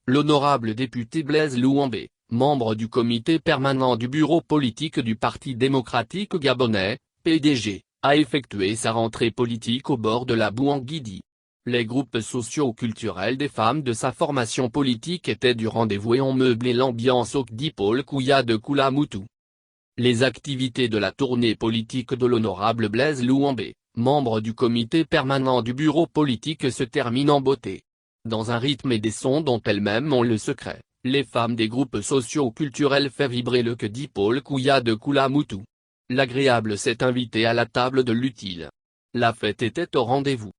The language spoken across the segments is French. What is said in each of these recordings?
L'honorable député Blaise Louambé, membre du comité permanent du bureau politique du Parti démocratique gabonais, PDG, a effectué sa rentrée politique au bord de la Bouanguidi. Les groupes socio-culturels des femmes de sa formation politique étaient du rendez-vous et ont meublé l'ambiance au Dipôle Kouya de Koulamoutou. Les activités de la tournée politique de l'honorable Blaise Louambé, membre du comité permanent du bureau politique, se terminent en beauté. Dans un rythme et des sons dont elles-mêmes ont le secret, les femmes des groupes socio-culturels fait vibrer le Dipôle Kouya de Koulamoutou. L'agréable s'est invité à la table de l'utile. La fête était au rendez-vous.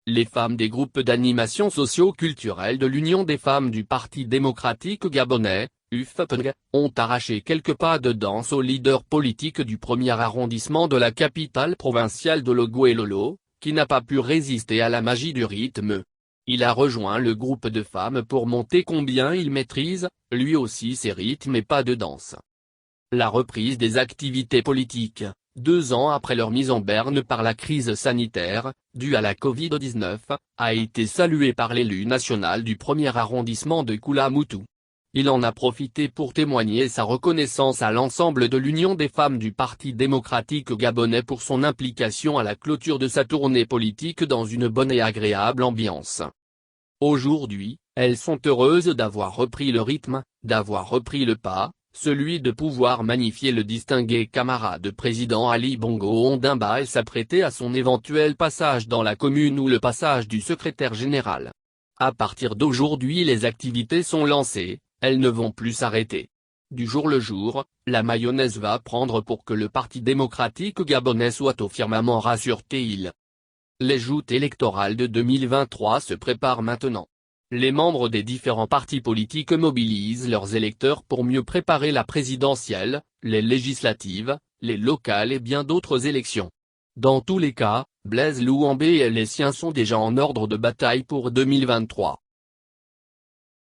Les femmes des groupes d'animation socio-culturelle de l'Union des femmes du Parti démocratique gabonais, UFPG, ont arraché quelques pas de danse au leader politique du premier arrondissement de la capitale provinciale de Logoélolo, qui n'a pas pu résister à la magie du rythme. Il a rejoint le groupe de femmes pour montrer combien il maîtrise, lui aussi, ses rythmes et pas de danse. La reprise des activités politiques, 2 ans après leur mise en berne par la crise sanitaire, due à la Covid-19, a été saluée par l'élu national du premier arrondissement de Koulamoutou. Il en a profité pour témoigner sa reconnaissance à l'ensemble de l'Union des femmes du Parti démocratique gabonais pour son implication à la clôture de sa tournée politique dans une bonne et agréable ambiance. Aujourd'hui, elles sont heureuses d'avoir repris le rythme, d'avoir repris le pas, celui de pouvoir magnifier le distingué camarade président Ali Bongo Ondimba et s'apprêter à son éventuel passage dans la commune ou le passage du secrétaire général. À partir d'aujourd'hui, les activités sont lancées, elles ne vont plus s'arrêter. Du jour le jour, la mayonnaise va prendre pour que le Parti démocratique gabonais soit au firmament, rassure-t-il. Les joutes électorales de 2023 se préparent maintenant. Les membres des différents partis politiques mobilisent leurs électeurs pour mieux préparer la présidentielle, les législatives, les locales et bien d'autres élections. Dans tous les cas, Blaise Louambé et les siens sont déjà en ordre de bataille pour 2023.